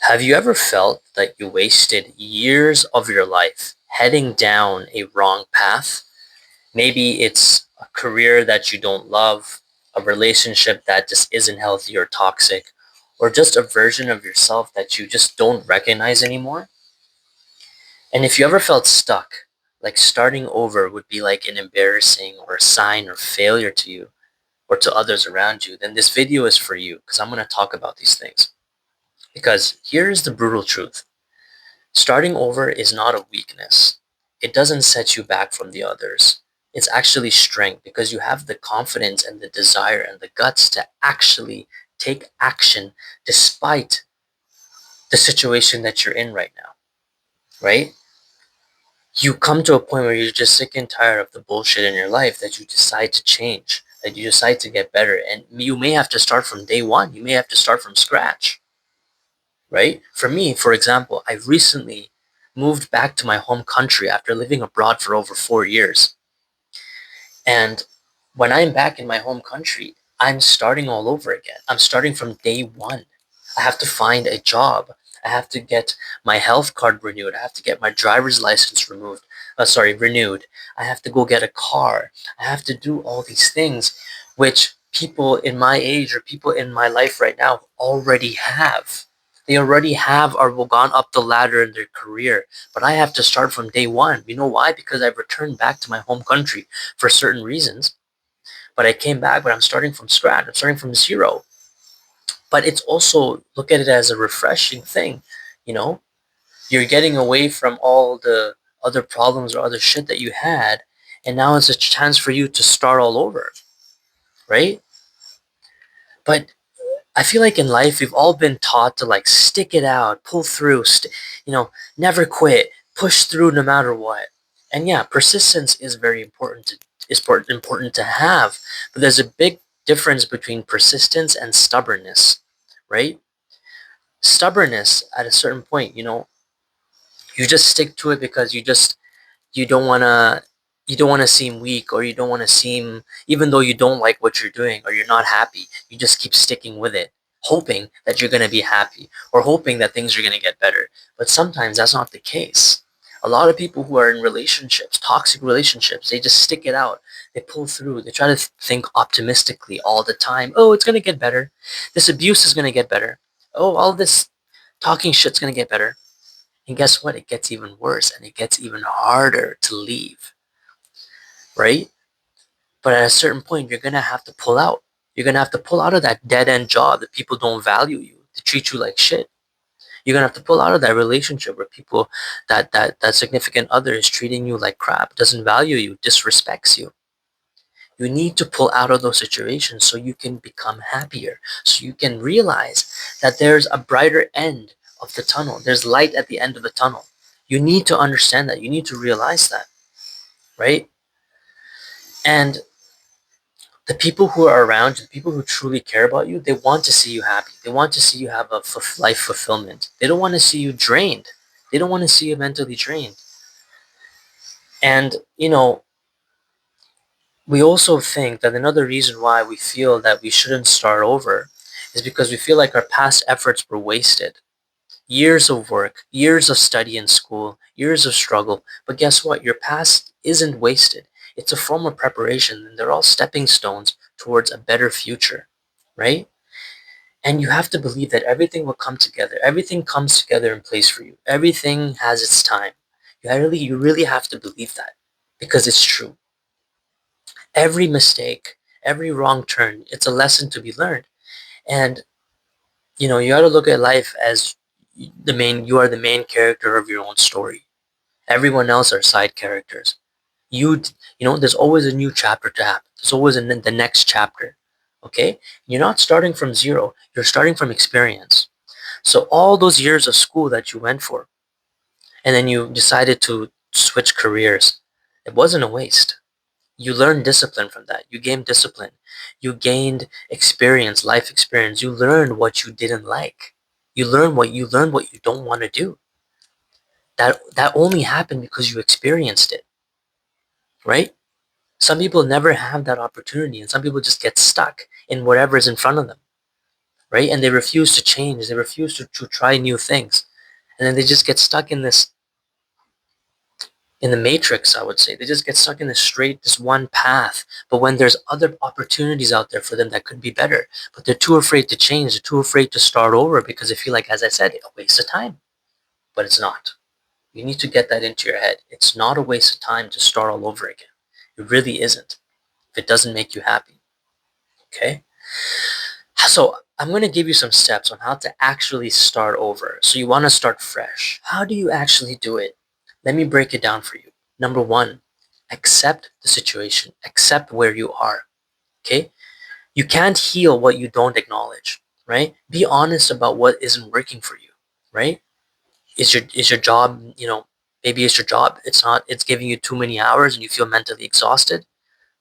Have you ever felt that you wasted years of your life heading down a wrong path? Maybe it's a career that you don't love, a relationship that just isn't healthy or toxic, or just a version of yourself that you just don't recognize anymore. And if you ever felt stuck, like starting over would be like an embarrassing or a sign of failure to you or to others around you, then this video is for you because I'm going to talk about these things. Because here's the brutal truth. Starting over is not a weakness. It doesn't set you back from the others. It's actually strength because you have the confidence and the desire and the guts to actually take action despite the situation that you're in right now, right? You come to a point where you're just sick and tired of the bullshit in your life that you decide to change, that you decide to get better. And you may have to start from day one. You may have to start from scratch, right? For me, for example, I recently moved back to my home country after living abroad for over 4 years. And when I'm back in my home country, I'm starting all over again. I'm starting from day one. I have to find a job. I have to get my health card renewed. I have to get my driver's license renewed. I have to go get a car. I have to do all these things, which people in my age or people in my life right now already have. They already have or gone up the ladder in their career. But I have to start from day one. You know why? Because I've returned back to my home country for certain reasons. But I came back, but I'm starting from scratch. I'm starting from zero. But it's also, look at it as a refreshing thing. You know, you're getting away from all the other problems or other shit that you had. And now it's a chance for you to start all over, right? But I feel like in life, we've all been taught to like stick it out, pull through, never quit, push through no matter what. And yeah, persistence is very important to have, but there's a big difference between persistence and stubbornness, right? Stubbornness at a certain point, you just stick to it because you don't want to you don't want to seem weak, or you don't want to seem, even though you don't like what you're doing or you're not happy, you just keep sticking with it, hoping that you're going to be happy or hoping that things are going to get better. But sometimes that's not the case. A lot of people who are in relationships, toxic relationships, they just stick it out. They pull through. They try to think optimistically all the time. Oh, it's going to get better. This abuse is going to get better. Oh, all this talking shit's going to get better. And guess what? It gets even worse and it gets even harder to leave, right? But at a certain point, you're going to have to pull out. You're going to have to pull out of that dead end job that people don't value you, they treat you like shit. You're going to have to pull out of that relationship where people, that significant other is treating you like crap, doesn't value you, disrespects you. You need to pull out of those situations so you can become happier, so you can realize that there's a brighter end of the tunnel. There's light at the end of the tunnel. You need to understand that. You need to realize that, right? And the people who are around you, the people who truly care about you, they want to see you happy. They want to see you have a life fulfillment. They don't want to see you drained. They don't want to see you mentally drained. And, we also think that another reason why we feel that we shouldn't start over is because we feel like our past efforts were wasted. Years of work, years of study in school, years of struggle. But guess what? Your past isn't wasted. It's a form of preparation, and they're all stepping stones towards a better future, right? And you have to believe that everything will come together. Everything comes together in place for you. Everything has its time. You really have to believe that because it's true. Every mistake, every wrong turn, it's a lesson to be learned. And you got to look at life as you are the main character of your own story. Everyone else are side characters. There's always a new chapter to happen. There's always the next chapter. Okay? You're not starting from zero. You're starting from experience. So all those years of school that you went for, and then you decided to switch careers, it wasn't a waste. You learned discipline from that. You gained discipline. You gained experience, life experience. You learned what you didn't like. You learned what you don't want to do. That only happened because you experienced it, right? Some people never have that opportunity, and some people just get stuck in whatever is in front of them. right? And they refuse to change. They refuse to try new things. And then they just get stuck in this, in the matrix, I would say. They just get stuck in this one path. But when there's other opportunities out there for them that could be better, but they're too afraid to change, they're too afraid to start over because they feel like, as I said, a waste of time. But it's not. You need to get that into your head. It's not a waste of time to start all over again. It really isn't. If it doesn't make you happy. Okay? So I'm going to give you some steps on how to actually start over. So you want to start fresh. How do you actually do it? Let me break it down for you. Number one, accept the situation. Accept where you are. Okay? You can't heal what you don't acknowledge, right? Be honest about what isn't working for you, right? Is your job, maybe it's your job. It's not, it's giving you too many hours and you feel mentally exhausted.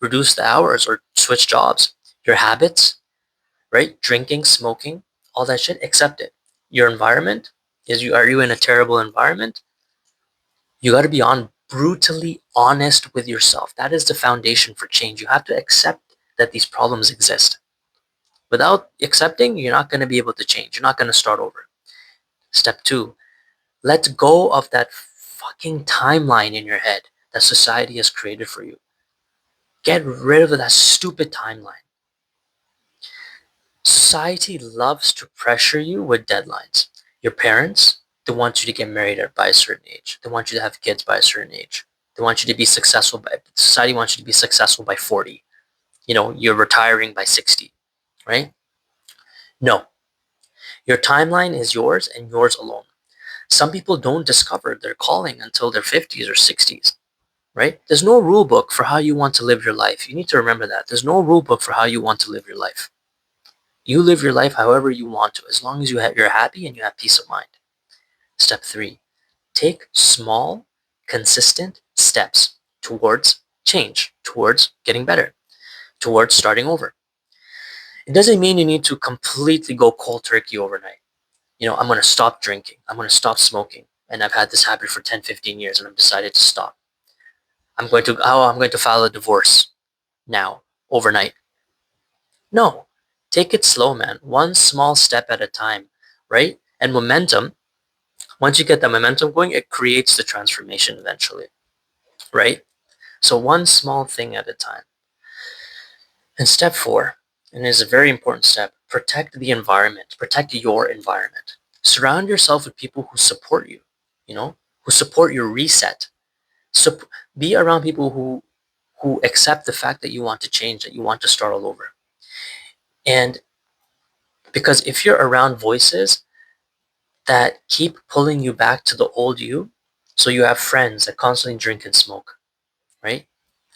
Reduce the hours or switch jobs. Your habits, right? Drinking, smoking, all that shit, accept it. Your environment, are you in a terrible environment? You got to be brutally honest with yourself. That is the foundation for change. You have to accept that these problems exist. Without accepting, you're not going to be able to change. You're not going to start over. Step two, let go of that fucking timeline in your head that society has created for you. Get rid of that stupid timeline. Society loves to pressure you with deadlines. Your parents, they want you to get married by a certain age. They want you to have kids by a certain age. They want you to be successful society wants you to be successful by 40. You're retiring by 60, right? No. Your timeline is yours and yours alone. Some people don't discover their calling until their 50s or 60s, right? There's no rule book for how you want to live your life. You need to remember that. There's no rule book for how you want to live your life. You live your life however you want to, as long as you're happy and you have peace of mind. Step three, take small, consistent steps towards change, towards getting better, towards starting over. It doesn't mean you need to completely go cold turkey overnight. I'm going to stop drinking. I'm going to stop smoking. And I've had this habit for 10, 15 years and I've decided to stop. I'm going to file a divorce now, overnight. No, take it slow, man. One small step at a time, right? And momentum, once you get the momentum going, it creates the transformation eventually, right? So one small thing at a time. And step four, and it's a very important step, protect the environment, protect your environment. Surround yourself with people who support you, who support your reset. So be around people who accept the fact that you want to change, that you want to start all over. And because if you're around voices that keep pulling you back to the old you, so you have friends that constantly drink and smoke, right?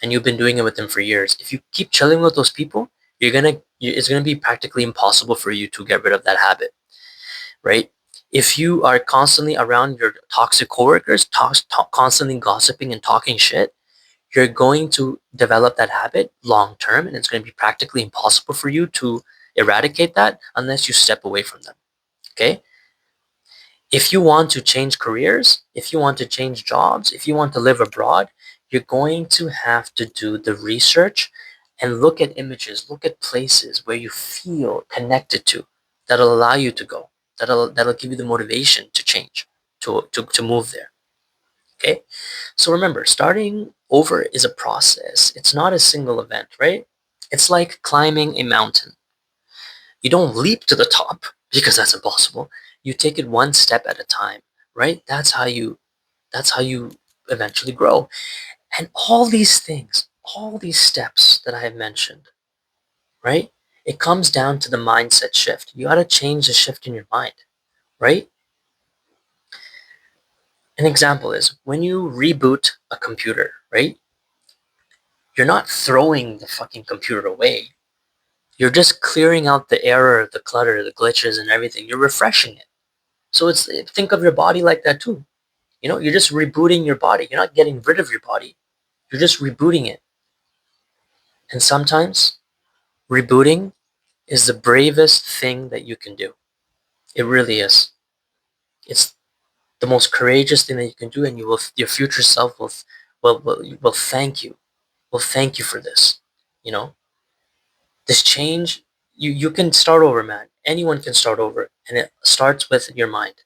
And you've been doing it with them for years. If you keep chilling with those people, it's gonna be practically impossible for you to get rid of that habit, right? If you are constantly around your toxic coworkers, constantly gossiping and talking shit, you're going to develop that habit long term, and it's going to be practically impossible for you to eradicate that unless you step away from them. Okay? If you want to change careers, if you want to change jobs, if you want to live abroad, you're going to have to do the research and look at images, look at places where you feel connected to, that'll allow you to go, that'll give you the motivation to change, to move there. Okay? So remember, starting over is a process. It's not a single event, right? It's like climbing a mountain. You don't leap to the top because that's impossible. You take it one step at a time, right? That's how you eventually grow. And all these things, all these steps that I have mentioned, right? It comes down to the mindset shift. You got to change the shift in your mind, right? An example is when you reboot a computer, right? You're not throwing the fucking computer away. You're just clearing out the error, the clutter, the glitches, and everything. You're refreshing it. So think of your body like that too. You're just rebooting your body. You're not getting rid of your body. You're just rebooting it. And sometimes rebooting is the bravest thing that you can do. It really is. It's the most courageous thing that you can do, and your future self will thank you. Will thank you for this. You know, this change, you can start over, man. Anyone can start over, and it starts with your mind.